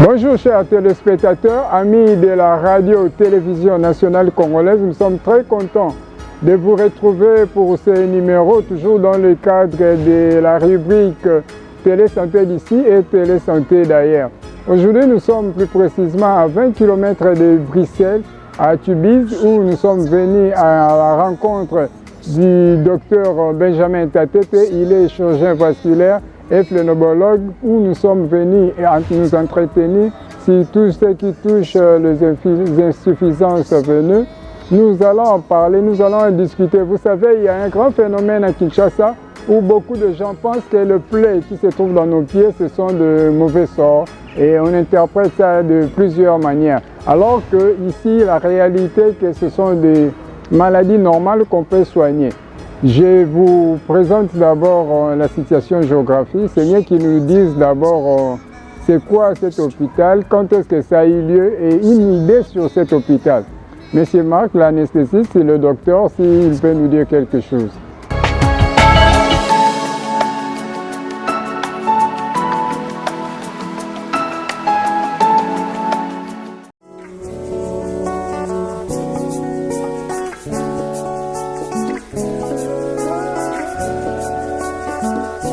Bonjour chers téléspectateurs, amis de la radio-télévision nationale congolaise, nous sommes très contents de vous retrouver pour ce numéro, toujours dans le cadre de la rubrique Télé-Santé d'ici et Télé-Santé d'ailleurs. Aujourd'hui, nous sommes plus précisément à 20 km de Bruxelles, à Tubize, où nous sommes venus à la rencontre du docteur Benjamin Tatete. Il est chirurgien vasculaire et pnéumologue, où nous sommes venus nous entretenir sur tout ce qui touche les insuffisances veineuses. Nous allons en parler, nous allons en discuter. Vous savez, il y a un grand phénomène à Kinshasa où beaucoup de gens pensent que le plaies qui se trouve dans nos pieds, ce sont de mauvais sorts. Et on interprète ça de plusieurs manières. Alors que ici, la réalité, que ce sont des maladies normales qu'on peut soigner. Je vous présente d'abord la situation géographique. C'est mieux qu'ils nous disent d'abord c'est quoi cet hôpital, quand est-ce que ça a eu lieu et une idée sur cet hôpital. Monsieur Marc, l'anesthésiste, c'est le docteur, s'il peut nous dire quelque chose.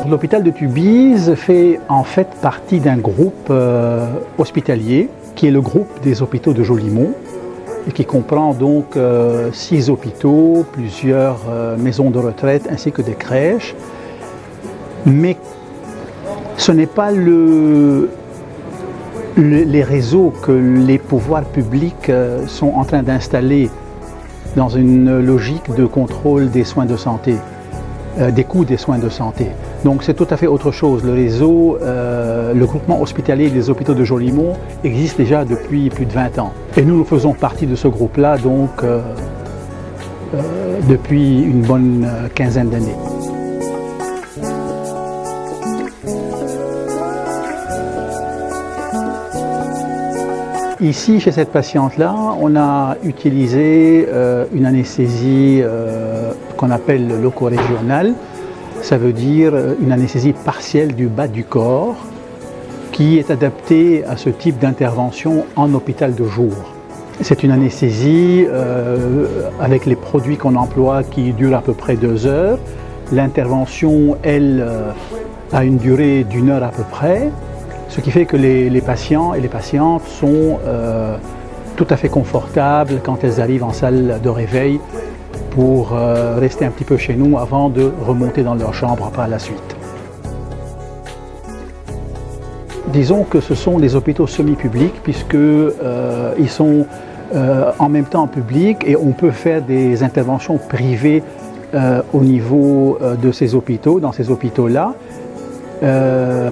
L'hôpital de Tubize fait en fait partie d'un groupe hospitalier qui est le groupe des hôpitaux de Jolimont et qui comprend donc 6 hôpitaux, plusieurs maisons de retraite ainsi que des crèches. Mais ce n'est pas les réseaux que les pouvoirs publics sont en train d'installer dans une logique de contrôle des soins de santé, des coûts des soins de santé. Donc c'est tout à fait autre chose. Le réseau, le groupement hospitalier des hôpitaux de Jolimont existe déjà depuis plus de 20 ans. Et nous faisons partie de ce groupe-là donc depuis une bonne quinzaine d'années. Ici, chez cette patiente-là, on a utilisé une anesthésie qu'on appelle loco-régionale. Ça veut dire une anesthésie partielle du bas du corps qui est adaptée à ce type d'intervention en hôpital de jour. C'est une anesthésie avec les produits qu'on emploie qui durent à peu près 2 heures. L'intervention, elle, a une durée d'1 heure à peu près, ce qui fait que les patients et les patientes sont tout à fait confortables quand elles arrivent en salle de réveil pour rester un petit peu chez nous avant de remonter dans leur chambre par la suite. Disons que ce sont des hôpitaux semi-publics puisqu'ils sont en même temps publics et on peut faire des interventions privées au niveau de ces hôpitaux, dans ces hôpitaux-là,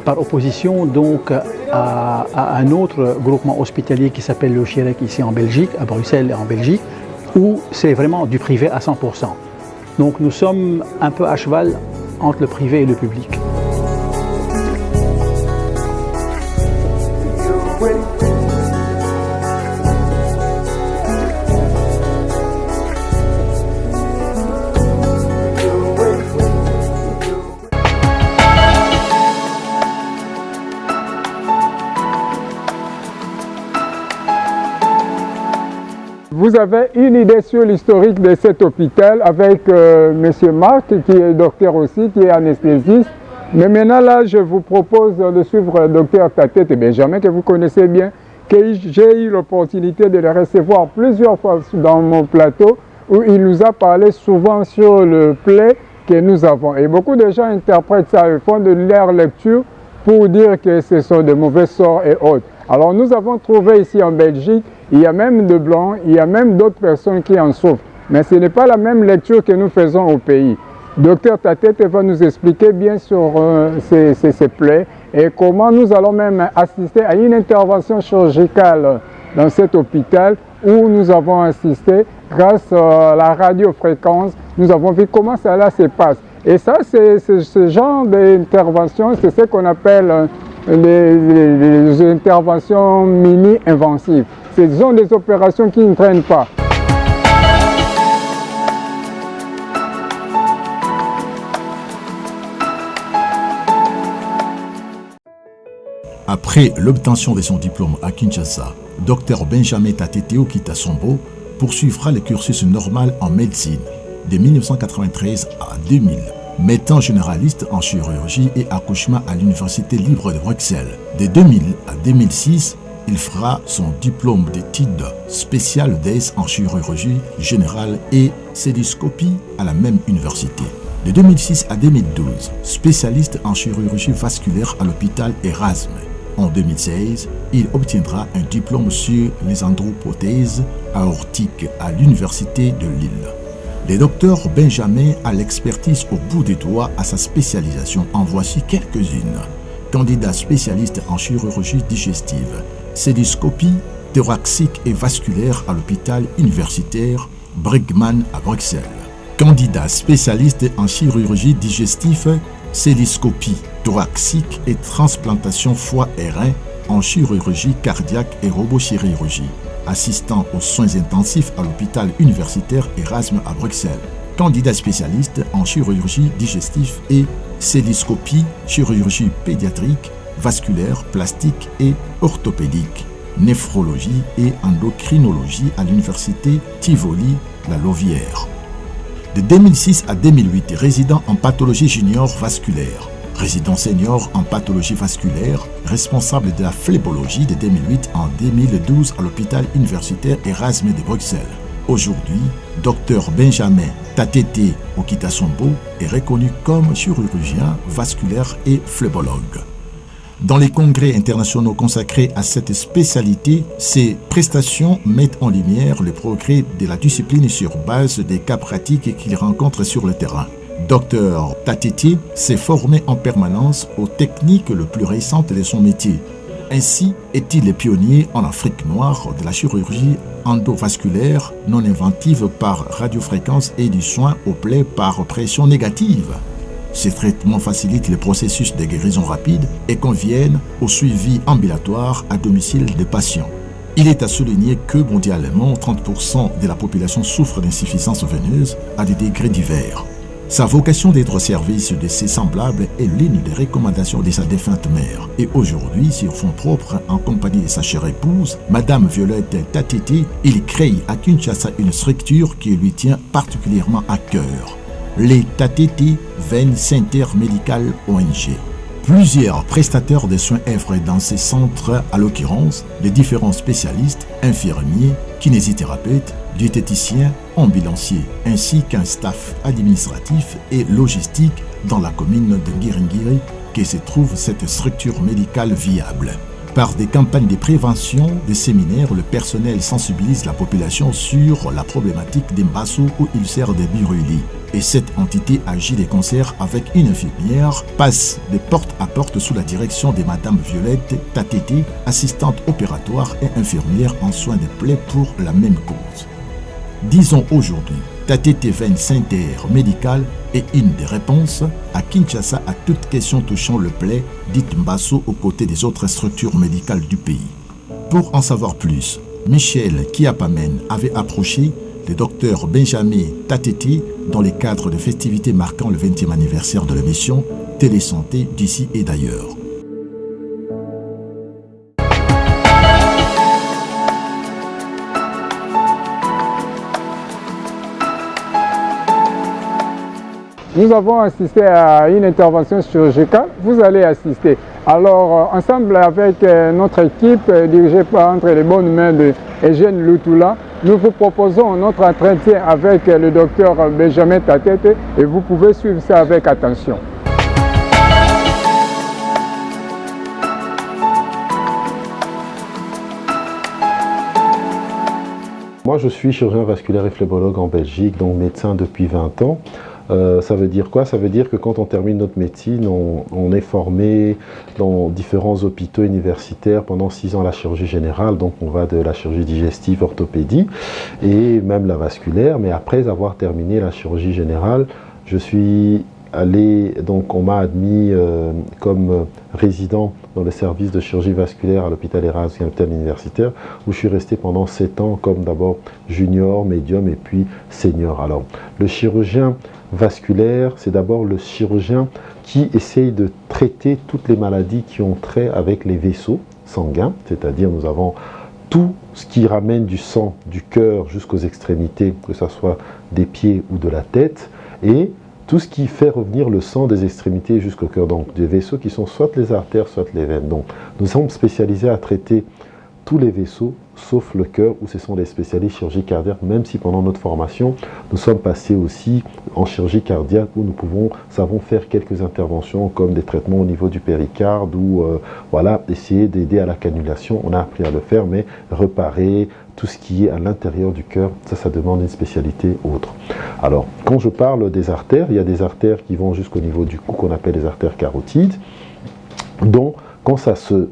par opposition donc à un autre groupement hospitalier qui s'appelle le Chirec ici en Belgique, à Bruxelles et en Belgique, où c'est vraiment du privé à 100%. Donc nous sommes un peu à cheval entre le privé et le public. Vous avez une idée sur l'historique de cet hôpital avec M. Marc, qui est docteur aussi, qui est anesthésiste. Mais maintenant, là, je vous propose de suivre le docteur Tatete Benjamin, que vous connaissez bien, que j'ai eu l'opportunité de le recevoir plusieurs fois dans mon plateau, où il nous a parlé souvent sur le plaies que nous avons. Et beaucoup de gens interprètent ça, ils font de leur lecture pour dire que ce sont de mauvais sorts et autres. Alors nous avons trouvé ici en Belgique, il y a même de blancs, il y a même d'autres personnes qui en souffrent. Mais ce n'est pas la même lecture que nous faisons au pays. Docteur Tatete va nous expliquer bien sur ces plaies et comment nous allons même assister à une intervention chirurgicale dans cet hôpital où nous avons assisté grâce à la radiofréquence. Nous avons vu comment cela se passe. Et ça, c'est ce genre d'intervention, c'est ce qu'on appelle les interventions mini-invasives. Ce sont des opérations qui ne traînent pas. Après l'obtention de son diplôme à Kinshasa, Dr Benjamin Tatete Okita-Sombo poursuivra le cursus normal en médecine de 1993 à 2000, médecin généraliste en chirurgie et accouchement à l'Université libre de Bruxelles. De 2000 à 2006, il fera son diplôme d'études spéciales d'AS en chirurgie générale et célioscopie à la même université. De 2006 à 2012, spécialiste en chirurgie vasculaire à l'hôpital Erasme. En 2016, il obtiendra un diplôme sur les androprothèses aortiques à l'Université de Lille. Le docteur Benjamin a l'expertise au bout des doigts à sa spécialisation. En voici quelques-unes. Candidat spécialiste en chirurgie digestive, célioscopie thoracique et vasculaire à l'hôpital universitaire Bregman à Bruxelles. Candidat spécialiste en chirurgie digestive, célioscopie thoracique et transplantation foie et rein en chirurgie cardiaque et robochirurgie. Assistant aux soins intensifs à l'hôpital universitaire Erasme à Bruxelles. Candidat spécialiste en chirurgie digestive et célioscopie, chirurgie pédiatrique, vasculaire, plastique et orthopédique, néphrologie et endocrinologie à l'université Tivoli, la Louvière. De 2006 à 2008, résident en pathologie junior vasculaire, résident senior en pathologie vasculaire, responsable de la phlébologie de 2008 en 2012 à l'hôpital universitaire Erasme de Bruxelles. Aujourd'hui, Dr Benjamin Tatete Okita-Sombo est reconnu comme chirurgien vasculaire et phlébologue. Dans les congrès internationaux consacrés à cette spécialité, ces prestations mettent en lumière le progrès de la discipline sur base des cas pratiques qu'il rencontre sur le terrain. Dr Tatete s'est formé en permanence aux techniques les plus récentes de son métier. Ainsi est-il le pionnier en Afrique noire de la chirurgie endovasculaire non inventive par radiofréquence et du soin aux plaies par pression négative. Ces traitements facilitent le processus de guérison rapide et conviennent au suivi ambulatoire à domicile des patients. Il est à souligner que mondialement, 30% de la population souffre d'insuffisance veineuse à des degrés divers. Sa vocation d'être au service de ses semblables est l'une des recommandations de sa défunte mère. Et aujourd'hui, sur fonds propres, en compagnie de sa chère épouse, Madame Violette Tatete, il crée à Kinshasa une structure qui lui tient particulièrement à cœur. Les Tatete Vein Center Medical ONG. Plusieurs prestataires de soins œuvrent dans ces centres, à l'occurrence les différents spécialistes, infirmiers, kinésithérapeutes, diététiciens, ambulanciers, ainsi qu'un staff administratif et logistique dans la commune de Ngiringiri que se trouve cette structure médicale viable. Par des campagnes de prévention, des séminaires, le personnel sensibilise la population sur la problématique des mbassou ou ulcères de Buruli. Et cette entité agit de concert avec une infirmière, passe de porte à porte sous la direction de Madame Violette Tatete, assistante opératoire et infirmière en soins de plaies pour la même cause. Disons aujourd'hui, Tatete Vein Center Medical est une des réponses à Kinshasa à toute question touchant le plaie, dite Mbasso, aux côtés des autres structures médicales du pays. Pour en savoir plus, Michel Kiapamen avait approché le docteur Benjamin Tatete dans le cadre de festivités marquant le 20e anniversaire de l'émission Télésanté d'ici et d'ailleurs. Nous avons assisté à une intervention chirurgicale, vous allez assister. Alors, ensemble avec notre équipe dirigée entre les bonnes mains d'Eugène Lutoula, nous vous proposons notre entretien avec le docteur Benjamin Tatete et vous pouvez suivre ça avec attention. Moi, je suis chirurgien vasculaire et phlébologue en Belgique, donc médecin depuis 20 ans. Ça veut dire quoi? Ça veut dire que quand on termine notre médecine, on est formé dans différents hôpitaux universitaires pendant 6 ans à la chirurgie générale, donc on va de la chirurgie digestive, orthopédie et même la vasculaire, mais après avoir terminé la chirurgie générale, je suis donc on m'a admis comme résident dans le service de chirurgie vasculaire à l'hôpital Erasmus, l'hôpital universitaire, où je suis resté pendant 7 ans comme d'abord junior, médium et puis senior. Alors, le chirurgien vasculaire, c'est d'abord le chirurgien qui essaye de traiter toutes les maladies qui ont trait avec les vaisseaux sanguins, c'est-à-dire nous avons tout ce qui ramène du sang du cœur jusqu'aux extrémités, que ce soit des pieds ou de la tête, et tout ce qui fait revenir le sang des extrémités jusqu'au cœur, donc des vaisseaux qui sont soit les artères, soit les veines. Donc nous sommes spécialisés à traiter tous les vaisseaux, sauf le cœur, où ce sont les spécialistes chirurgie cardiaque, même si pendant notre formation, nous sommes passés aussi en chirurgie cardiaque, où nous savons faire quelques interventions, comme des traitements au niveau du péricarde, ou voilà, essayer d'aider à la cannulation. On a appris à le faire, mais réparer tout ce qui est à l'intérieur du cœur, ça demande une spécialité autre. Alors, quand je parle des artères, il y a des artères qui vont jusqu'au niveau du cou, qu'on appelle les artères carotides, dont, quand ça se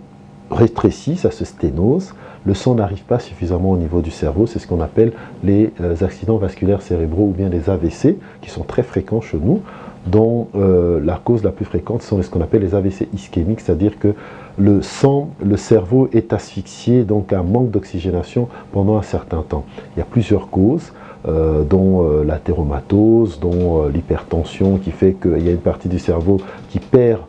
rétrécit, ça se sténose, le sang n'arrive pas suffisamment au niveau du cerveau, c'est ce qu'on appelle les accidents vasculaires cérébraux ou bien les AVC, qui sont très fréquents chez nous, dont la cause la plus fréquente sont ce qu'on appelle les AVC ischémiques, c'est-à-dire que le cerveau est asphyxié, donc un manque d'oxygénation pendant un certain temps. Il y a plusieurs causes, dont l'athéromatose, dont l'hypertension qui fait qu'il y a une partie du cerveau qui perd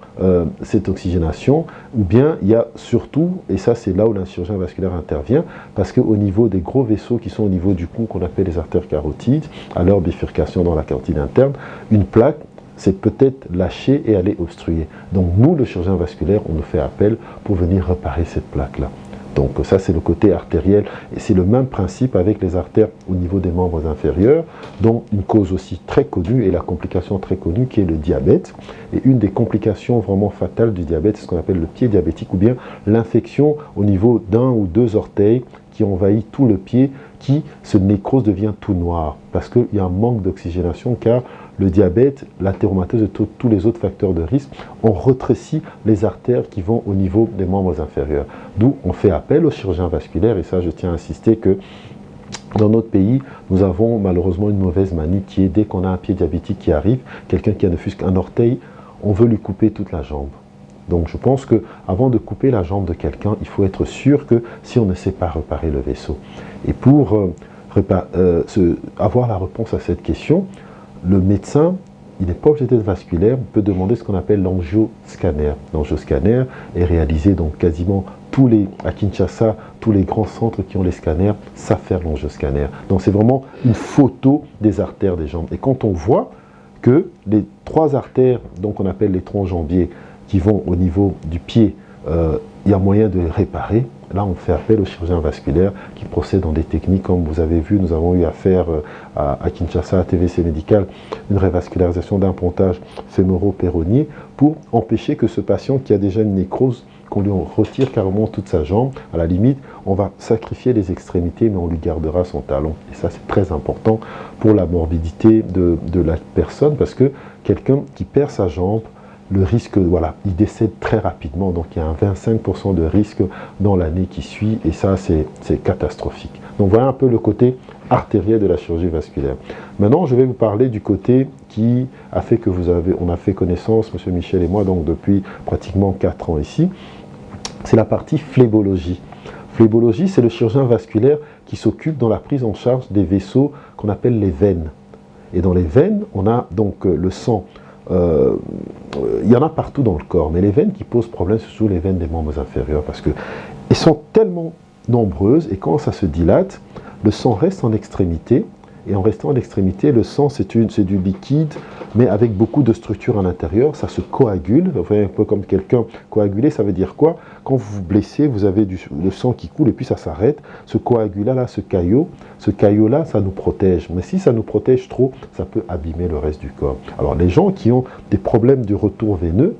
cette oxygénation, ou bien il y a surtout, et ça c'est là où un chirurgien vasculaire intervient, parce qu'au niveau des gros vaisseaux qui sont au niveau du cou, qu'on appelle les artères carotides, à leur bifurcation dans la carotide interne, une plaque c'est peut-être lâcher et aller obstruer. Donc nous, le chirurgien vasculaire, on nous fait appel pour venir réparer cette plaque-là. Donc ça, c'est le côté artériel. Et c'est le même principe avec les artères au niveau des membres inférieurs, dont une cause aussi très connue et la complication très connue qui est le diabète. Et une des complications vraiment fatales du diabète, c'est ce qu'on appelle le pied diabétique, ou bien l'infection au niveau d'un ou deux orteils qui envahit tout le pied, qui se nécrose, devient tout noir, parce qu'il y a un manque d'oxygénation, car le diabète, l'athéromatose et tous les autres facteurs de risque ont rétréci les artères qui vont au niveau des membres inférieurs. D'où on fait appel aux chirurgiens vasculaires, et ça je tiens à insister que dans notre pays, nous avons malheureusement une mauvaise manie qui est dès qu'on a un pied diabétique qui arrive, quelqu'un qui a ne fût qu'un orteil, on veut lui couper toute la jambe. Donc je pense qu'avant de couper la jambe de quelqu'un, il faut être sûr que si on ne sait pas réparer le vaisseau. Et pour avoir la réponse à cette question, le médecin, il n'est pas obligé d'être vasculaire, peut demander ce qu'on appelle l'angioscanner. L'angioscanner est réalisé donc quasiment à Kinshasa, tous les grands centres qui ont les scanners savent faire l'angioscanner. Donc c'est vraiment une photo des artères des jambes. Et quand on voit que les 3 artères, donc on appelle les troncs jambiers, qui vont au niveau du pied, il y a moyen de les réparer. Là, on fait appel au chirurgien vasculaire qui procède dans des techniques, comme vous avez vu, nous avons eu à faire à Kinshasa, à TVC Médical, une révascularisation d'un pontage fémoro-péronnier pour empêcher que ce patient qui a déjà une nécrose, qu'on lui retire carrément toute sa jambe. À la limite, on va sacrifier les extrémités, mais on lui gardera son talon. Et ça, c'est très important pour la morbidité de la personne, parce que quelqu'un qui perd sa jambe, le risque, voilà, il décède très rapidement, donc il y a un 25% de risque dans l'année qui suit, et ça, c'est catastrophique. Donc voilà un peu le côté artériel de la chirurgie vasculaire. Maintenant, je vais vous parler du côté qui a fait que on a fait connaissance, M. Michel et moi, donc depuis pratiquement 4 ans ici. C'est la partie phlébologie. Phlébologie, c'est le chirurgien vasculaire qui s'occupe dans la prise en charge des vaisseaux qu'on appelle les veines. Et dans les veines, on a donc le sang. Il y en a partout dans le corps, mais les veines qui posent problème, ce sont les veines des membres inférieurs, parce qu'elles sont tellement nombreuses, et quand ça se dilate, le sang reste en extrémité, et en restant en extrémité, le sang c'est du liquide, mais avec beaucoup de structures à l'intérieur, ça se coagule. Vous voyez, un peu comme quelqu'un coagulé, ça veut dire quoi? Quand vous vous blessez, vous avez le sang qui coule et puis ça s'arrête. Ce coagulat-là, ce caillot-là, ça nous protège. Mais si ça nous protège trop, ça peut abîmer le reste du corps. Alors les gens qui ont des problèmes du retour veineux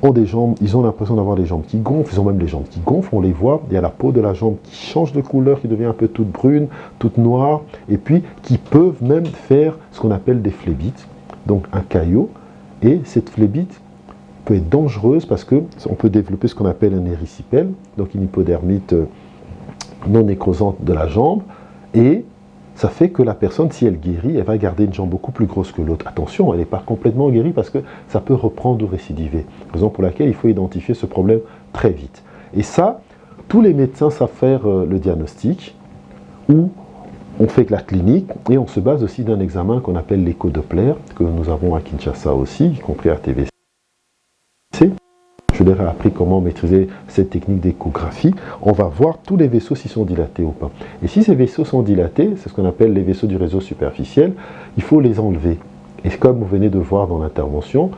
ont des jambes, ils ont l'impression d'avoir des jambes qui gonflent, ils ont même les jambes qui gonflent, on les voit, il y a la peau de la jambe qui change de couleur, qui devient un peu toute brune, toute noire, et puis qui peuvent même faire ce qu'on appelle des phlébites, donc un caillot, et cette phlébite peut être dangereuse parce qu'on peut développer ce qu'on appelle un érysipèle, donc une hypodermite non nécrosante de la jambe, et ça fait que la personne, si elle guérit, elle va garder une jambe beaucoup plus grosse que l'autre. Attention, elle n'est pas complètement guérie parce que ça peut reprendre ou récidiver. Raison pour laquelle il faut identifier ce problème très vite. Et ça, tous les médecins savent faire le diagnostic, où on fait que la clinique, et on se base aussi d'un examen qu'on appelle l'écho-Doppler, que nous avons à Kinshasa aussi, y compris à TVC. Je leur ai appris comment maîtriser cette technique d'échographie. On va voir tous les vaisseaux s'ils sont dilatés ou pas. Et si ces vaisseaux sont dilatés, c'est ce qu'on appelle les vaisseaux du réseau superficiel, il faut les enlever. Et comme vous venez de voir dans l'intervention,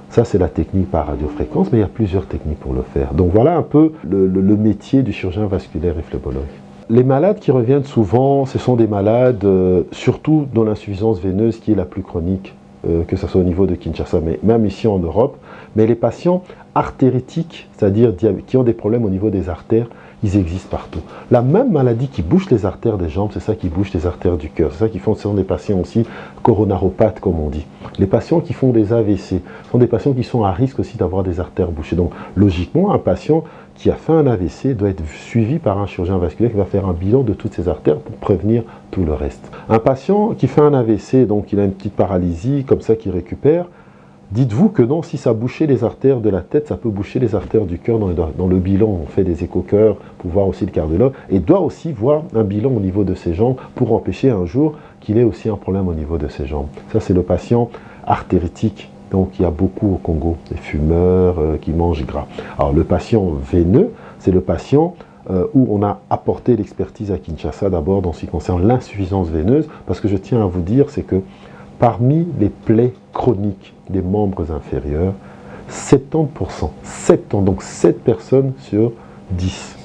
ça c'est la technique par radiofréquence, mais il y a plusieurs techniques pour le faire. Donc voilà un peu le métier du chirurgien vasculaire et phlébologue. Les malades qui reviennent souvent, ce sont des malades, surtout dont l'insuffisance veineuse qui est la plus chronique, que ce soit au niveau de Kinshasa, mais même ici en Europe. Mais les patients artéritiques, c'est-à-dire qui ont des problèmes au niveau des artères, ils existent partout. La même maladie qui bouche les artères des jambes, c'est ça qui bouche les artères du cœur. C'est ça qui font, ce sont des patients aussi coronaropathes, comme on dit. Les patients qui font des AVC sont des patients qui sont à risque aussi d'avoir des artères bouchées. Donc, logiquement, un patient qui a fait un AVC doit être suivi par un chirurgien vasculaire qui va faire un bilan de toutes ses artères pour prévenir tout le reste. Un patient qui fait un AVC, donc il a une petite paralysie, comme ça, qui récupère, dites-vous que non, si ça bouchait les artères de la tête, ça peut boucher les artères du cœur. Dans le bilan, on fait des écho-cœurs pour voir aussi le cardiologue, et doit aussi voir un bilan au niveau de ses jambes pour empêcher un jour qu'il ait aussi un problème au niveau de ses jambes. Ça, c'est le patient artéritique. Donc il y a beaucoup au Congo, des fumeurs qui mangent gras. Alors le patient veineux, c'est le patient où on a apporté l'expertise à Kinshasa d'abord dans ce qui concerne l'insuffisance veineuse, parce que je tiens à vous dire, c'est que parmi les plaies chroniques des membres inférieurs, 70%, donc 7 personnes sur 10,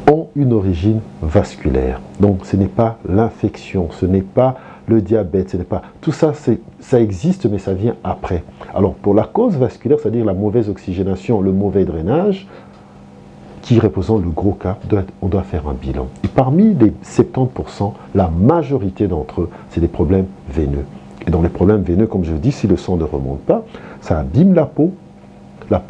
ont une origine vasculaire. Donc ce n'est pas l'infection, ce n'est pas le diabète, ce n'est pas... Tout ça, ça existe, mais ça vient après. Alors, pour la cause vasculaire, c'est-à-dire la mauvaise oxygénation, le mauvais drainage, qui représente le gros cas, on doit faire un bilan. Et parmi les 70%, la majorité d'entre eux, c'est des problèmes veineux. Et dans les problèmes veineux, comme je vous dis, si le sang ne remonte pas, ça abîme la peau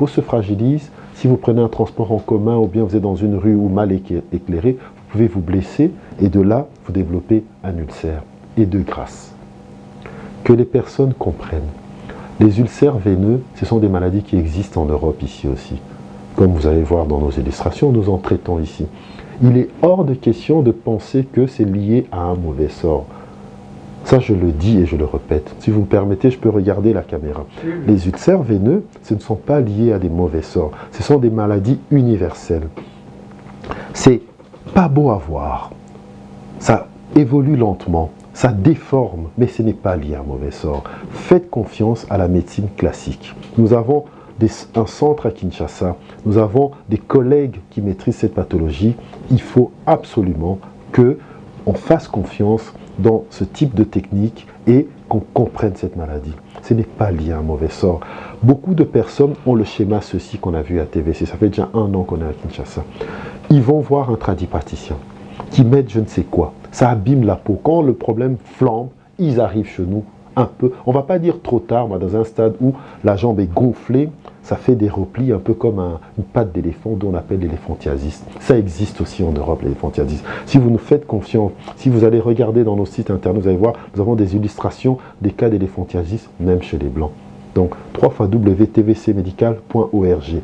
se fragilise. Si vous prenez un transport en commun ou bien vous êtes dans une rue ou mal éclairée, vous pouvez vous blesser et de là, vous développez un ulcère. Et de grâce, que les personnes comprennent. Les ulcères veineux, ce sont des maladies qui existent en Europe ici aussi. Comme vous allez voir dans nos illustrations, nous en traitons ici. Il est hors de question de penser que c'est lié à un mauvais sort. Ça, je le dis et je le répète. Si vous me permettez, je peux regarder la caméra. Les ulcères veineux, ce ne sont pas liés à des mauvais sorts. Ce sont des maladies universelles. C'est pas beau à voir. Ça évolue lentement. Ça déforme, mais ce n'est pas lié à un mauvais sort. Faites confiance à la médecine classique. Nous avons un centre à Kinshasa, nous avons des collègues qui maîtrisent cette pathologie. Il faut absolument qu'on fasse confiance dans ce type de technique et qu'on comprenne cette maladie. Ce n'est pas lié à un mauvais sort. Beaucoup de personnes ont le schéma ceci qu'on a vu à TVC. Ça fait déjà 1 an qu'on est à Kinshasa. Ils vont voir un tradipraticien qui met je ne sais quoi. Ça abîme la peau. Quand le problème flambe, ils arrivent chez nous un peu, on ne va pas dire trop tard, mais dans un stade où la jambe est gonflée, ça fait des replis un peu comme une patte d'éléphant dont on appelle l'éléphantiasis. Ça existe aussi en Europe, l'éléphantiasis. Si vous nous faites confiance, si vous allez regarder dans nos sites internet, vous allez voir, nous avons des illustrations des cas d'éléphantiasis, même chez les Blancs. Donc, www.tvcmedical.org.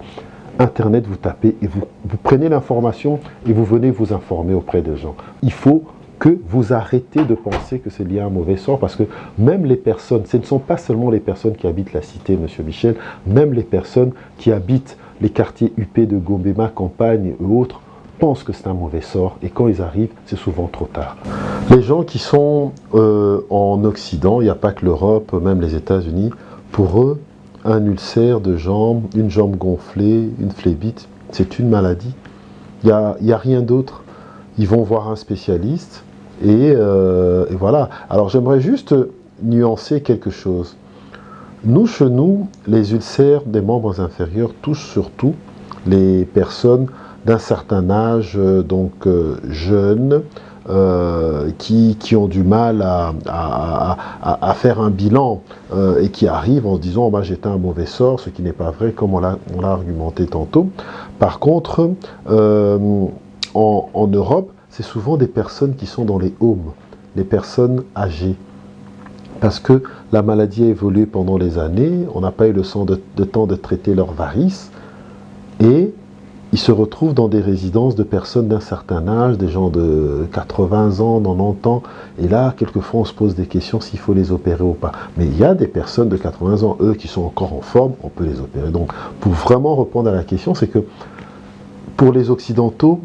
Internet, vous tapez et vous prenez l'information et vous venez vous informer auprès des gens. Il faut que vous arrêtez de penser que c'est lié à un mauvais sort, parce que même les personnes, ce ne sont pas seulement les personnes qui habitent la cité, Monsieur Michel, même les personnes qui habitent les quartiers huppés de Gombema, campagne et autres, pensent que c'est un mauvais sort, et quand ils arrivent, c'est souvent trop tard. Les gens qui sont en Occident, il n'y a pas que l'Europe, même les États-Unis, pour eux, un ulcère de jambe, une jambe gonflée, une phlébite, c'est une maladie. Il n'y a rien d'autre. Ils vont voir un spécialiste et voilà. Alors j'aimerais juste nuancer quelque chose. Nous, chez nous, les ulcères des membres inférieurs touchent surtout les personnes d'un certain âge, donc jeunes, qui ont du mal à faire un bilan et qui arrivent en se disant bah, j'étais un mauvais sort, ce qui n'est pas vrai, comme on l'a argumenté tantôt. Par contre, en Europe, c'est souvent des personnes qui sont dans les homes, les personnes âgées. Parce que la maladie a évolué pendant les années, on n'a pas eu le temps de traiter leurs varices, et ils se retrouvent dans des résidences de personnes d'un certain âge, des gens de 80 ans, 90 ans, et là, quelquefois, on se pose des questions s'il faut les opérer ou pas. Mais il y a des personnes de 80 ans, eux, qui sont encore en forme, on peut les opérer. Donc, pour vraiment répondre à la question, c'est que pour les Occidentaux,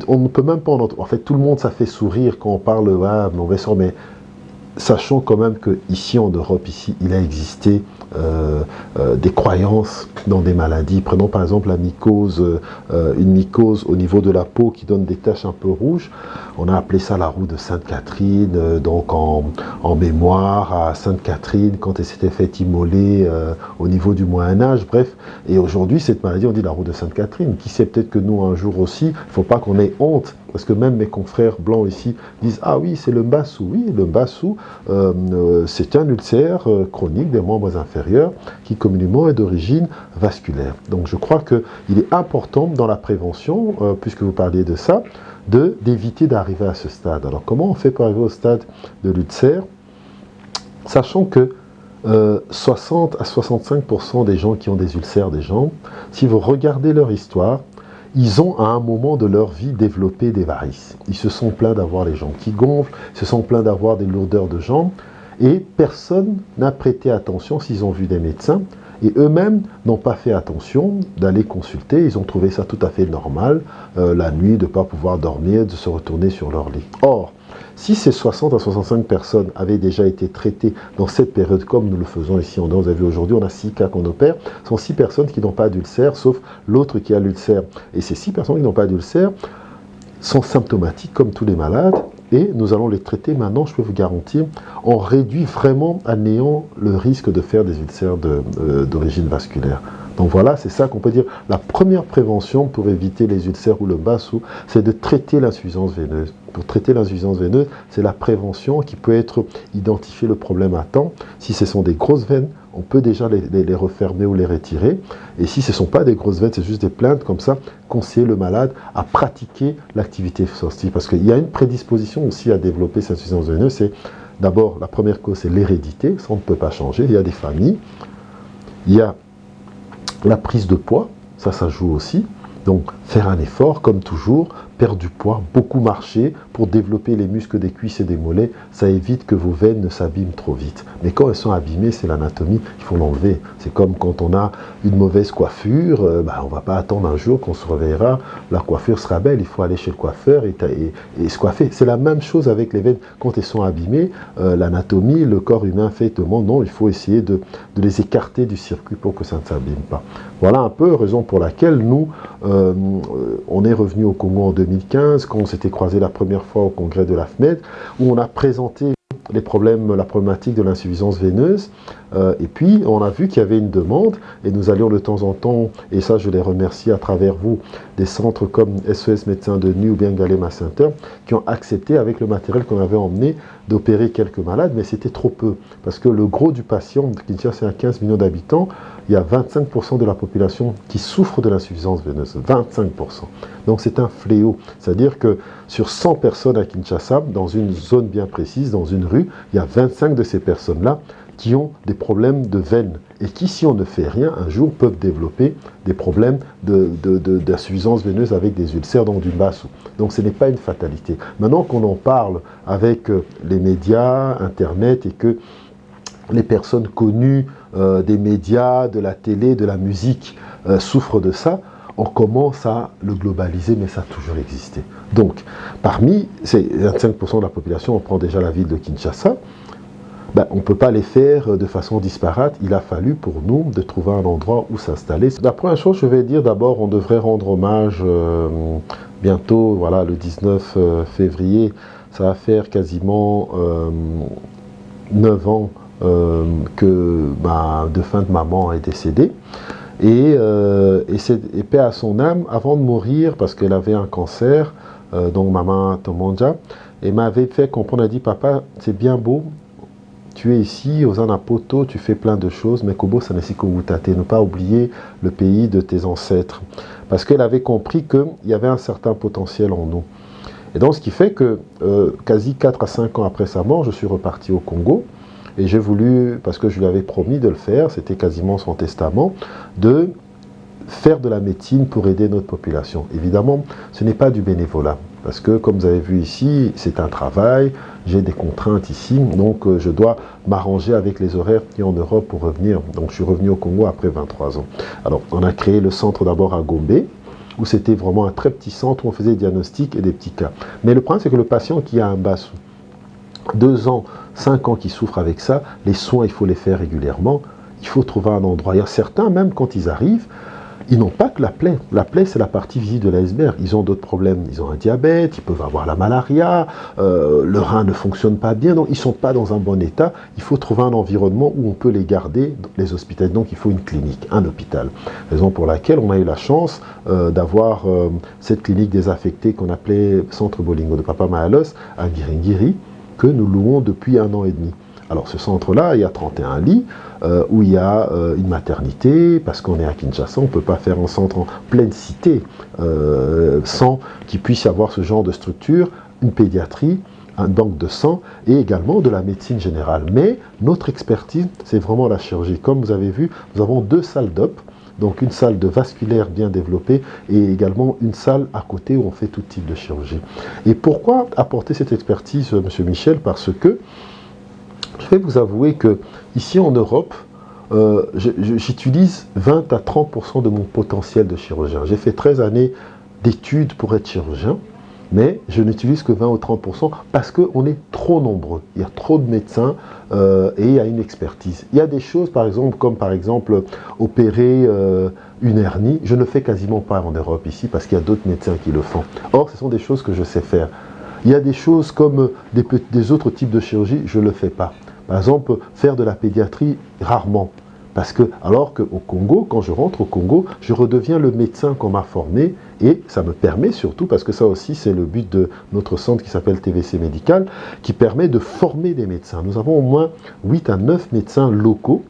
on ne peut même pas en fait, tout le monde, ça fait sourire quand on parle, mauvais sort, mais sachons quand même qu'ici en Europe, il a existé des croyances dans des maladies. Prenons par exemple la mycose, une mycose au niveau de la peau qui donne des taches un peu rouges. On a appelé ça la roue de Sainte-Catherine, donc en mémoire à Sainte-Catherine quand elle s'était fait immoler au niveau du Moyen-Âge, bref. Et aujourd'hui, cette maladie, on dit la roue de Sainte-Catherine. Qui sait, peut-être que nous, un jour aussi, il ne faut pas qu'on ait honte, parce que même mes confrères blancs ici disent « Ah oui, c'est le mbassou ». Oui, le mbassou, c'est un ulcère chronique des membres inférieurs qui communément est d'origine vasculaire. Donc je crois qu'il est important dans la prévention, puisque vous parliez de ça, d'éviter d'arriver à ce stade. Alors comment on fait pour arriver au stade de l'ulcère? Sachant que 60 à 65% des gens qui ont des ulcères des jambes, si vous regardez leur histoire, ils ont à un moment de leur vie développé des varices. Ils se sont plaints d'avoir les jambes qui gonflent, ils se sont plaints d'avoir des lourdeurs de jambes, et personne n'a prêté attention s'ils ont vu des médecins, et eux-mêmes n'ont pas fait attention d'aller consulter. Ils ont trouvé ça tout à fait normal, la nuit, de ne pas pouvoir dormir, de se retourner sur leur lit. Or, si ces 60 à 65 personnes avaient déjà été traitées dans cette période, comme nous le faisons ici en Inde, vous avez vu aujourd'hui, on a 6 cas qu'on opère, ce sont 6 personnes qui n'ont pas d'ulcère, sauf l'autre qui a l'ulcère. Et ces 6 personnes qui n'ont pas d'ulcère sont symptomatiques comme tous les malades, et nous allons les traiter maintenant, je peux vous garantir, on réduit vraiment à néant le risque de faire des ulcères d'origine vasculaire. Donc voilà, c'est ça qu'on peut dire. La première prévention pour éviter les ulcères ou le mbassou, c'est de traiter l'insuffisance veineuse. Pour traiter l'insuffisance veineuse, c'est la prévention qui peut être identifier le problème à temps. Si ce sont des grosses veines, on peut déjà les refermer ou les retirer. Et si ce ne sont pas des grosses veines, c'est juste des plaintes comme ça, conseiller le malade à pratiquer l'activité sportive. Parce qu'il y a une prédisposition aussi à développer cette insuffisance veineuse. C'est d'abord, la première cause, c'est l'hérédité. Ça, on ne peut pas changer. Il y a des familles. Il y a la prise de poids, ça joue aussi. Donc, faire un effort, comme toujours, perdre du poids, beaucoup marcher pour développer les muscles des cuisses et des mollets, ça évite que vos veines ne s'abîment trop vite. Mais quand elles sont abîmées, c'est l'anatomie, il faut l'enlever. C'est comme quand on a une mauvaise coiffure, on ne va pas attendre un jour qu'on se réveillera, la coiffure sera belle, il faut aller chez le coiffeur et se coiffer. C'est la même chose avec les veines. Quand elles sont abîmées, l'anatomie, le corps humain fait demande, non, il faut essayer de les écarter du circuit pour que ça ne s'abîme pas. Voilà un peu raison pour laquelle nous, on est revenu au Congo en 2015, quand on s'était croisé la première fois au congrès de l'AFMED, où on a présenté la problématique de l'insuffisance veineuse, et puis on a vu qu'il y avait une demande, et nous allions de temps en temps, et ça je les remercie à travers vous, des centres comme SES Médecins de Nuit ou bien Galema Center, qui ont accepté avec le matériel qu'on avait emmené d'opérer quelques malades, mais c'était trop peu, parce que le gros du patient, Kinshasa, c'est à 15 millions d'habitants, il y a 25% de la population qui souffre de l'insuffisance veineuse, 25%. Donc c'est un fléau, c'est-à-dire que sur 100 personnes à Kinshasa, dans une zone bien précise, dans une rue, il y a 25 de ces personnes-là qui ont des problèmes de veines et qui, si on ne fait rien, un jour peuvent développer des problèmes d'insuffisance veineuse avec des ulcères dans du mbassou. Donc ce n'est pas une fatalité. Maintenant qu'on en parle avec les médias, Internet, et que les personnes connues des médias, de la télé, de la musique souffrent de ça, on commence à le globaliser, mais ça a toujours existé. Donc, parmi ces 25% de la population, on prend déjà la ville de Kinshasa, on ne peut pas les faire de façon disparate. Il a fallu pour nous de trouver un endroit où s'installer. La première chose, je vais dire d'abord, on devrait rendre hommage bientôt, voilà, le 19 février, ça va faire quasiment 9 ans que ma défunte maman est décédée. Et paix à son âme, avant de mourir, parce qu'elle avait un cancer, donc maman Tomondja, et m'avait fait comprendre, elle a dit, papa, c'est bien beau, tu es ici, aux Anapoto, tu fais plein de choses, mais Kobo Sanesiko-Wutate, ne pas oublier le pays de tes ancêtres. Parce qu'elle avait compris qu'il y avait un certain potentiel en nous. Et donc ce qui fait que quasi 4 à 5 ans après sa mort, je suis reparti au Congo et j'ai voulu, parce que je lui avais promis de le faire, c'était quasiment son testament, de faire de la médecine pour aider notre population. Évidemment, ce n'est pas du bénévolat, parce que comme vous avez vu ici, c'est un travail, j'ai des contraintes ici, donc je dois m'arranger avec les horaires qui en Europe pour revenir. Donc je suis revenu au Congo après 23 ans. Alors on a créé le centre d'abord à Gombe, où c'était vraiment un très petit centre où on faisait des diagnostics et des petits cas. Mais le problème, c'est que le patient qui a un BASSO, 2 ans, 5 ans qui souffre avec ça, les soins, il faut les faire régulièrement, il faut trouver un endroit. Il y a certains, même quand ils arrivent, ils n'ont pas que la plaie. La plaie, c'est la partie visible de l'iceberg. Ils ont d'autres problèmes. Ils ont un diabète, ils peuvent avoir la malaria, le rein ne fonctionne pas bien, donc ils ne sont pas dans un bon état. Il faut trouver un environnement où on peut les garder, les hospitaliers. Donc il faut une clinique, un hôpital. Raison pour laquelle on a eu la chance d'avoir cette clinique désaffectée qu'on appelait Centre Bolingo de Papa Mahalos à Giringiri, que nous louons depuis 1 an et demi. Alors ce centre-là, il y a 31 lits, où il y a une maternité, parce qu'on est à Kinshasa, on ne peut pas faire un centre en pleine cité sans qu'il puisse y avoir ce genre de structure, une pédiatrie, un banque de sang et également de la médecine générale. Mais notre expertise, c'est vraiment la chirurgie. Comme vous avez vu, nous avons 2 salles d'op, donc une salle de vasculaire bien développée et également une salle à côté où on fait tout type de chirurgie. Et pourquoi apporter cette expertise, Monsieur Michel? Parce que je vais vous avouer que ici en Europe, j'utilise 20 à 30% de mon potentiel de chirurgien. J'ai fait 13 années d'études pour être chirurgien, mais je n'utilise que 20 ou 30% parce qu'on est trop nombreux. Il y a trop de médecins et il y a une expertise. Il y a des choses, par exemple, comme par exemple opérer une hernie. Je ne fais quasiment pas en Europe ici parce qu'il y a d'autres médecins qui le font. Or, ce sont des choses que je sais faire. Il y a des choses comme des autres types de chirurgie, je ne le fais pas. Par exemple, faire de la pédiatrie, rarement. Parce que, alors qu'au Congo, quand je rentre au Congo, je redeviens le médecin qu'on m'a formé et ça me permet surtout, parce que ça aussi c'est le but de notre centre qui s'appelle TVC Médical, qui permet de former des médecins. Nous avons au moins 8 à 9 médecins locaux.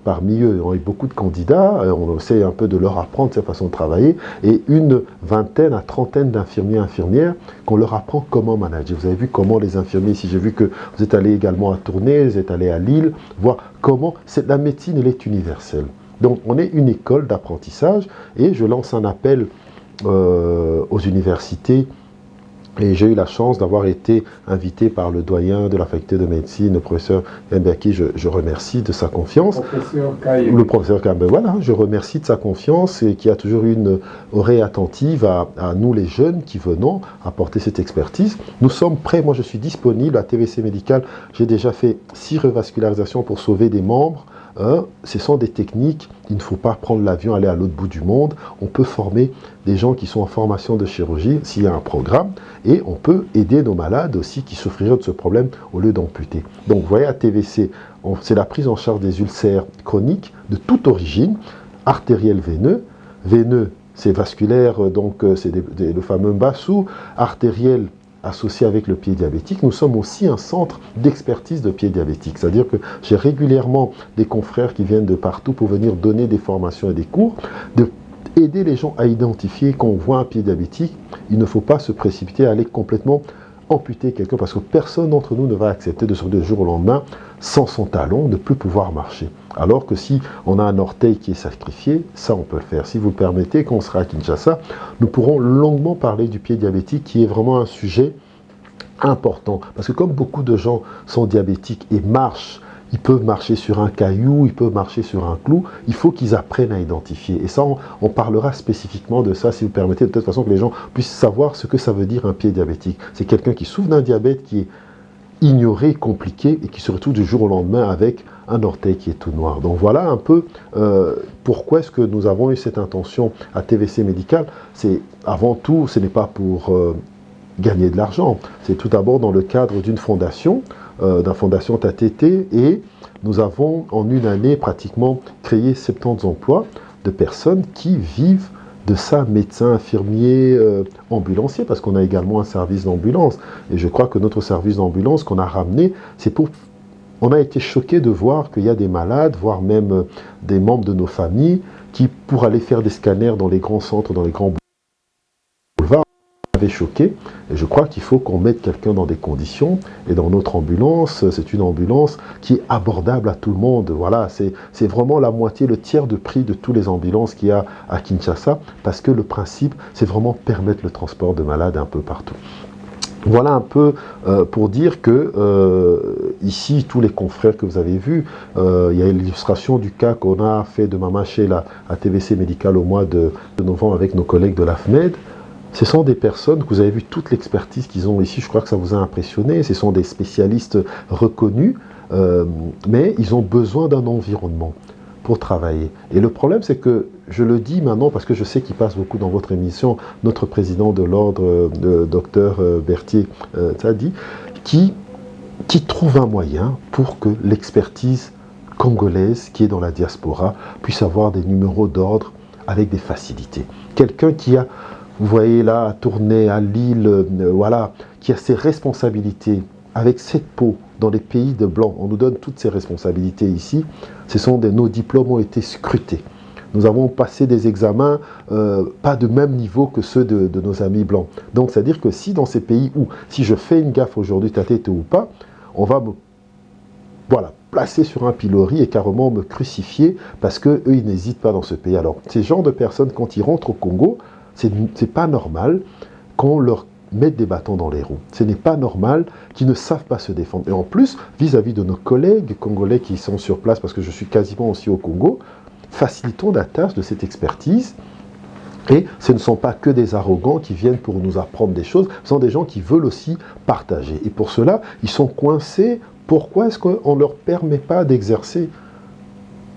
Parmi eux, on a eu beaucoup de candidats, on essaie un peu de leur apprendre cette façon de travailler, et une vingtaine à trentaine d'infirmiers et infirmières qu'on leur apprend comment manager. Vous avez vu comment les infirmiers, ici j'ai vu que vous êtes allé également à Tournai, vous êtes allé à Lille, voir comment la médecine elle est universelle. Donc on est une école d'apprentissage, et je lance un appel aux universités. Et j'ai eu la chance d'avoir été invité par le doyen de la faculté de médecine, le professeur Mbaki, je remercie de sa confiance. Le professeur Kambe, voilà, je remercie de sa confiance et qui a toujours eu une oreille attentive à nous les jeunes qui venons apporter cette expertise. Nous sommes prêts, moi je suis disponible à TVC Médical, j'ai déjà fait 6 revascularisations pour sauver des membres. Ce sont des techniques, il ne faut pas prendre l'avion, aller à l'autre bout du monde. On peut former des gens qui sont en formation de chirurgie s'il y a un programme et on peut aider nos malades aussi qui souffriraient de ce problème au lieu d'amputer. Donc vous voyez à TVC, c'est la prise en charge des ulcères chroniques de toute origine, artériel veineux, veineux c'est vasculaire, donc c'est le fameux BASSO, artériel associé avec le pied diabétique. Nous sommes aussi un centre d'expertise de pied diabétique. C'est-à-dire que j'ai régulièrement des confrères qui viennent de partout pour venir donner des formations et des cours, aider les gens à identifier quand on voit un pied diabétique. Il ne faut pas se précipiter à aller complètement amputer quelqu'un parce que personne d'entre nous ne va accepter de sortir du jour au lendemain sans son talon, ne plus pouvoir marcher. Alors que si on a un orteil qui est sacrifié, ça on peut le faire. Si vous le permettez, quand on sera à Kinshasa, nous pourrons longuement parler du pied diabétique qui est vraiment un sujet important. Parce que comme beaucoup de gens sont diabétiques et marchent, ils peuvent marcher sur un caillou, ils peuvent marcher sur un clou, il faut qu'ils apprennent à identifier. Et ça, on parlera spécifiquement de ça, si vous permettez, de telle façon que les gens puissent savoir ce que ça veut dire un pied diabétique. C'est quelqu'un qui souffre d'un diabète qui est ignoré, compliqué, et qui se retrouve du jour au lendemain avec un orteil qui est tout noir. Donc voilà un peu pourquoi est-ce que nous avons eu cette intention à TVC Médical. C'est avant tout, ce n'est pas pour gagner de l'argent, c'est tout d'abord dans le cadre d'une fondation, d'un fondation TATT, et nous avons en une année pratiquement créé 70 emplois de personnes qui vivent de ça, médecins, infirmiers, ambulanciers, parce qu'on a également un service d'ambulance. Et je crois que notre service d'ambulance qu'on a ramené, c'est pour... On a été choqués de voir qu'il y a des malades, voire même des membres de nos familles, qui, pour aller faire des scanners dans les grands centres, dans les grands boulevards, m'avait choqué. Et je crois qu'il faut qu'on mette quelqu'un dans des conditions. Et dans notre ambulance, c'est une ambulance qui est abordable à tout le monde. Voilà, c'est vraiment la moitié, le tiers de prix de toutes les ambulances qu'il y a à Kinshasa, parce que le principe, c'est vraiment permettre le transport de malades un peu partout. Voilà un peu pour dire que ici, tous les confrères que vous avez vus, il y a l'illustration du cas qu'on a fait de Mama Sheila à TVC Médical au mois de novembre avec nos collègues de l'AFMED. Ce sont des personnes que vous avez vu toute l'expertise qu'ils ont ici, je crois que ça vous a impressionné, ce sont des spécialistes reconnus, mais ils ont besoin d'un environnement pour travailler. Et le problème, c'est que, je le dis maintenant parce que je sais qu'il passe beaucoup dans votre émission, notre président de l'ordre, docteur Berthier Tsadi, qui trouve un moyen pour que l'expertise congolaise qui est dans la diaspora puisse avoir des numéros d'ordre avec des facilités. Quelqu'un qui a, vous voyez là, tourné à Lille, voilà, qui a ses responsabilités avec cette peau dans les pays de blanc. On nous donne toutes ces responsabilités ici. Nos diplômes ont été scrutés. Nous avons passé des examens pas de même niveau que ceux de nos amis blancs. Donc, c'est-à-dire que si dans ces pays où, si je fais une gaffe aujourd'hui, Tatete ou pas, on va me placer sur un pilori et carrément me crucifier parce qu'eux, ils n'hésitent pas dans ce pays. Alors, ces genres de personnes, quand ils rentrent au Congo, c'est pas normal qu'on leur mette des bâtons dans les roues. Ce n'est pas normal qu'ils ne savent pas se défendre. Et en plus, vis-à-vis de nos collègues congolais qui sont sur place, parce que je suis quasiment aussi au Congo, facilitons la tâche de cette expertise. Et ce ne sont pas que des arrogants qui viennent pour nous apprendre des choses, ce sont des gens qui veulent aussi partager. Et pour cela, ils sont coincés. Pourquoi est-ce qu'on ne leur permet pas d'exercer ?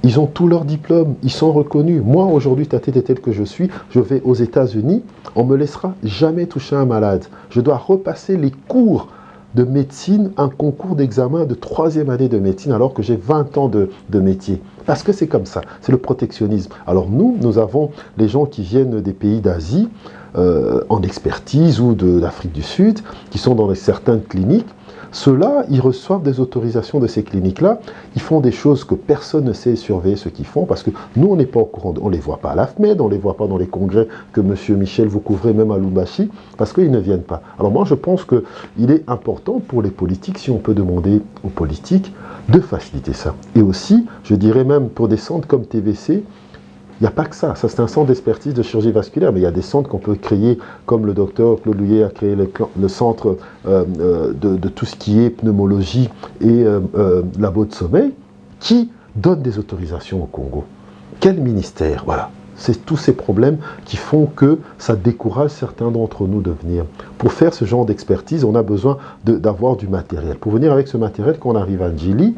Ils ont tous leurs diplômes, ils sont reconnus. Moi, aujourd'hui, Tatete tel que je suis, je vais aux États-Unis, on ne me laissera jamais toucher un malade. Je dois repasser les cours de médecine, un concours d'examen de 3e année de médecine, alors que j'ai 20 ans de métier. Parce que c'est comme ça, c'est le protectionnisme. Alors nous avons les gens qui viennent des pays d'Asie, en expertise ou d'Afrique du Sud, qui sont dans certaines cliniques. Ceux-là, ils reçoivent des autorisations de ces cliniques-là. Ils font des choses que personne ne sait surveiller ce qu'ils font parce que nous, on n'est pas au courant. On ne les voit pas à l'AFMED, on ne les voit pas dans les congrès que M. Michel vous couvrez, même à Lubumbashi, parce qu'ils ne viennent pas. Alors moi, je pense qu'il est important pour les politiques, si on peut demander aux politiques, de faciliter ça. Et aussi, je dirais même pour des centres comme TVC, il n'y a pas que ça. Ça, c'est un centre d'expertise de chirurgie vasculaire, mais il y a des centres qu'on peut créer, comme le docteur Claude Louillet a créé le centre de tout ce qui est pneumologie et labo de sommeil, qui donne des autorisations au Congo. Quel ministère? Voilà. C'est tous ces problèmes qui font que ça décourage certains d'entre nous de venir. Pour faire ce genre d'expertise, on a besoin d'avoir du matériel. Pour venir avec ce matériel, quand on arrive à Ndjili,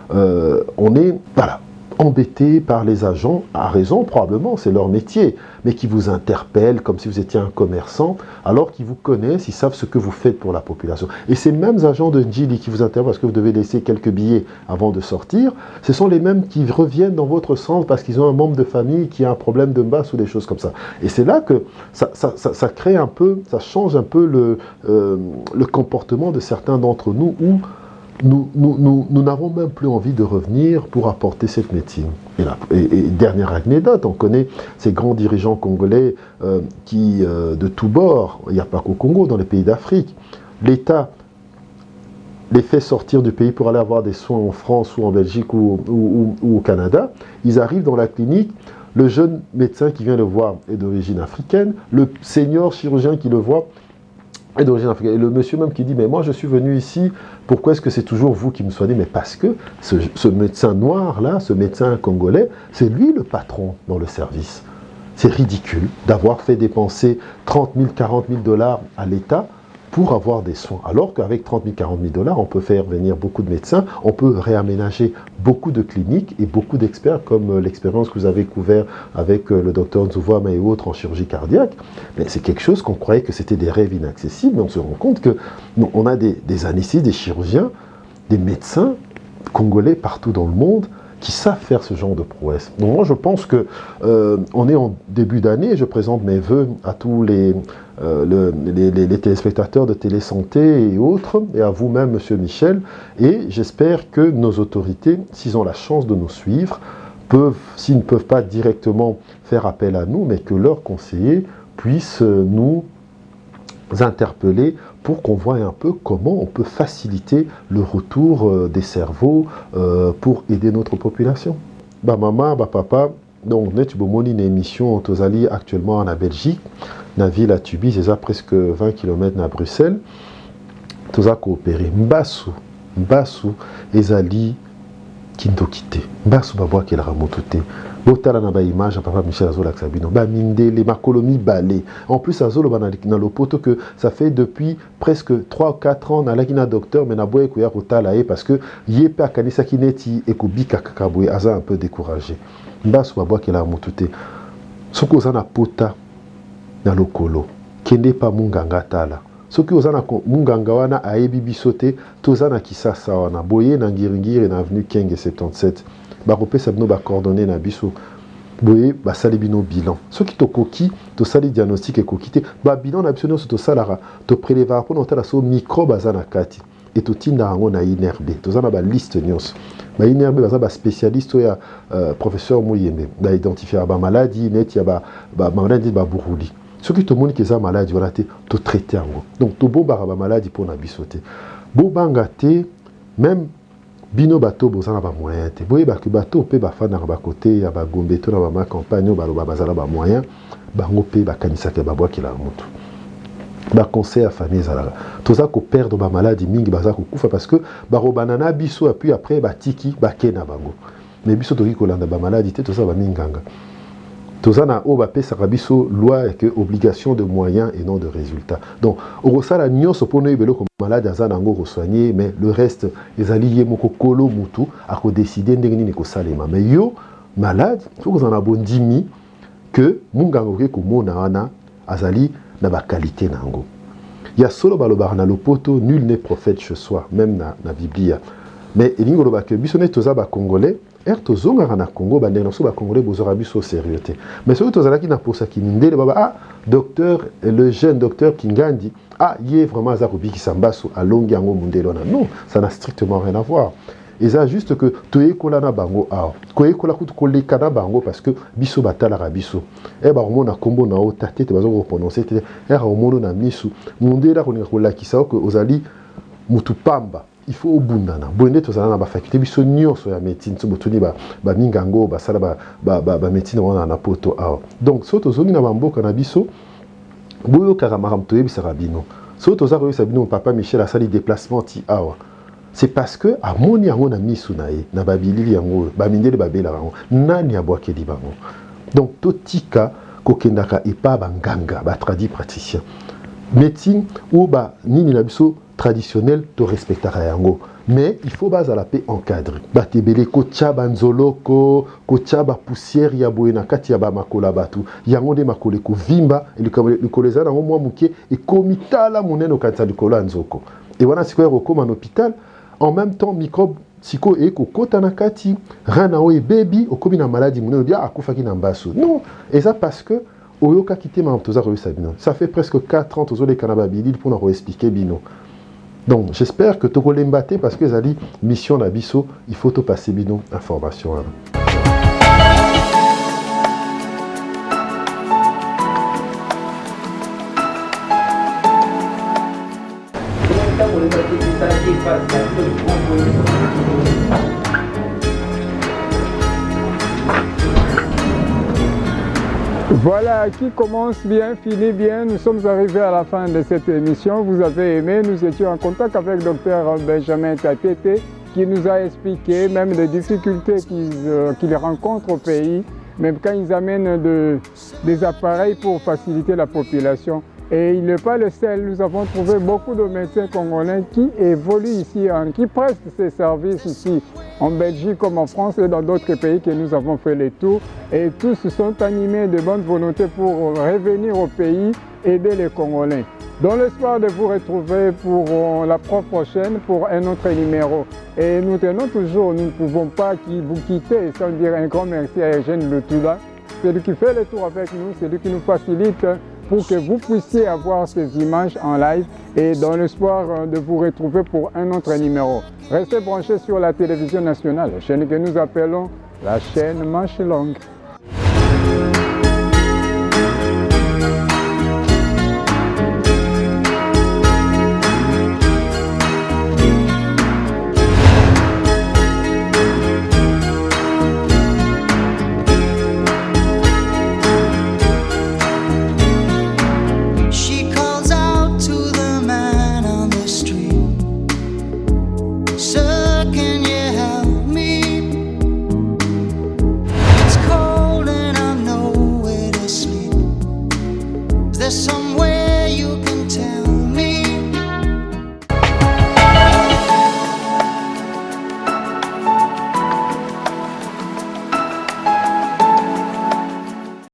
on est... Voilà. Embêtés par les agents, à raison probablement, c'est leur métier, mais qui vous interpellent comme si vous étiez un commerçant, alors qu'ils vous connaissent, ils savent ce que vous faites pour la population. Et ces mêmes agents de Ndjili qui vous interpellent parce que vous devez laisser quelques billets avant de sortir, ce sont les mêmes qui reviennent dans votre centre parce qu'ils ont un membre de famille qui a un problème de masse ou des choses comme ça. Et c'est là que ça crée un peu, ça change un peu le comportement de certains d'entre nous où nous n'avons même plus envie de revenir pour apporter cette médecine. Et dernière anecdote, on connaît ces grands dirigeants congolais qui, de tous bords, il n'y a pas qu'au Congo, dans les pays d'Afrique, l'État les fait sortir du pays pour aller avoir des soins en France ou en Belgique ou au Canada. Ils arrivent dans la clinique, le jeune médecin qui vient le voir est d'origine africaine, le senior chirurgien qui le voit est d'origine africaine. Et le monsieur même qui dit, mais moi je suis venu ici, pourquoi est-ce que c'est toujours vous qui me soignez? Mais parce que ce médecin noir-là, ce médecin congolais, c'est lui le patron dans le service. C'est ridicule d'avoir fait dépenser 30 000, 40 000 dollars à l'État pour avoir des soins. Alors qu'avec 30 000, 40 000 dollars, on peut faire venir beaucoup de médecins, on peut réaménager beaucoup de cliniques et beaucoup d'experts, comme l'expérience que vous avez couverte avec le docteur Nzouvoama et autres en chirurgie cardiaque. Mais c'est quelque chose qu'on croyait que c'était des rêves inaccessibles, mais on se rend compte qu'on a des anesthésistes, des chirurgiens, des médecins congolais partout dans le monde qui savent faire ce genre de prouesse. Donc moi je pense que on est en début d'année, je présente mes vœux à tous les téléspectateurs de Télésanté et autres, et à vous-même, Monsieur Michel, et j'espère que nos autorités, s'ils ont la chance de nous suivre, s'ils ne peuvent pas directement faire appel à nous, mais que leurs conseillers puissent nous interpeller pour qu'on voie un peu comment on peut faciliter le retour des cerveaux pour aider notre population. Bah maman, bah papa, donc nous avons une émission tozali actuellement en Belgique, dans la ville à Tubi, c'est à presque 20 km à Bruxelles. Nous avons coopéré. Mbassou, ezali Kindokite. Mbassou babwa qui la ramotote. Botala na ba image papa Michel Azola Sabino. Ba mindele makolomi balé. En plus Azolo ba na lopoto que ça fait depuis presque 3 ou 4 ans na la docteur mais na boye ko ya kotala parce que yepe akanisa kineti ekobika kakabwe aza un peu découragé. Mbassou babwa qui la ramotote. Soko za na pota na lokolo. Kende pa munganga tala. Soki ozana munganga wana ayebi bisote tozana kisasa wana boye na ngiringiri na avenue Kenge 77 bakopesa bino ba coordonnées na biso boye basali bino bilan soki tokoki tosali diagnostic ekokite ba bilan na biso nyonso tosalara to préleva po notala so microbe azana kati et totinda yango na INRB tozana ba liste nyonso ba INRB baza ba spécialiste ya professeur Mouyembe ba identifier ba maladie net ya ba maladie ba buruli. Ceux qui te montrent que ça maladie, voilà, tu traites en gros. Donc, tu as une maladie pour la bisoter. Bo bangate, même bino bateau, vous avez des moyens. Vous voyez que bateau peut faire dans le côté, il y a des gombeto dans la campagne, il y a des moyens. Bango peut kanisa ke babwa ki la moto. Ba conseil à famille zala. Toza ko perdre ba maladie mingi baza ko kufa parce que ba robanana biso puis après ba tiki ba kena bango. Mais biso toki ko landa ba maladie te toza ba minganga. Tozana o ba pesa biso loi et que obligation de moyens et non de résultats. Donc au sala nyonso pono ibelo ko malade azana ngo soigner mais le reste les alliés moko kolo mutu a ko décider ndenge ni ko salema. Mais yo malade, faut que vous en abondimi que munganga ko mona wana azali na ba qualité nango. Ya solo baloba na lopoto nul n'est prophète chez soi, même na Biblia. Mais elingo loba que bisone toza ba congolais tozonga na Congo ba ndeno so ba congolais bozora biso sérieuté. Mais ceux tozala ki na posa ki ndele baba ah docteur le jeune docteur Kingandi ah il est vraiment za kobiki sambaso a longi yango mundelo na. Non, ça n'a strictement rien à voir. Et ça juste que toyekola na bango ah koyekola kutu koleka na bango parce que biso batala ra biso e ba mona kombo na o tate te bazo ko prononcer te e ra mono na misu mundela ko nikola kisao que ozali mutu pamba. Il faut au bundana. Bonne tozala na ba faculté biso nyonso ya médecine so botuni ba mingango ba sala ba médecine wana na poto ah. Donc so tozongi na bamboka na biso boyo karamara mtoye bisara bino. So toza ko sabino papa Michel a sali déplacement ti awa. C'est parce que amoni yango na misu na ye na babilili yango ba mindele babela yango nani abwakeli bango. Donc totika kokendaka epa banganga ba tradi praticien. Médecine ou ba nini na biso traditionnel to respectera yango mais il faut base à la paix encadré batebele ko tchaba nzoloko ko tchaba poussière ya boena kati ya ba makola batu yango de makole ko vimba le koleza na mwa muke et komitala moneno kati ya likola nzoko et wana sikoyo ko en hôpital en même temps microbe siko e ko kota na kati rana o e baby okomi na maladie moneno dia akufaki na mbaso non et ça parce que oyoka kité ma toza ko sabino ça fait presque 4 ans tozo les kanaba bilil pour nous expliquer bino. Donc, j'espère que tu vas l'embattre parce que Zali, mission d'Abisso, il faut te passer bidon information. Voilà, qui commence bien, finit bien. Nous sommes arrivés à la fin de cette émission. Vous avez aimé, nous étions en contact avec Dr Benjamin Tatete qui nous a expliqué même les difficultés qu'ils rencontrent au pays, même quand ils amènent des appareils pour faciliter la population. Et il n'est pas le seul, nous avons trouvé beaucoup de médecins congolais qui évoluent ici, qui prestent ces services ici en Belgique comme en France et dans d'autres pays que nous avons fait les tours. Et tous sont animés de bonne volonté pour revenir au pays, aider les Congolais. Dans l'espoir de vous retrouver pour la prochaine, pour un autre numéro. Et nous tenons toujours, nous ne pouvons pas vous quitter sans dire un grand merci à Eugène Lutula. C'est lui qui fait le tour avec nous, c'est lui qui nous facilite pour que vous puissiez avoir ces images en live et dans l'espoir de vous retrouver pour un autre numéro. Restez branchés sur la télévision nationale, la chaîne que nous appelons la chaîne Manche Longue. there's some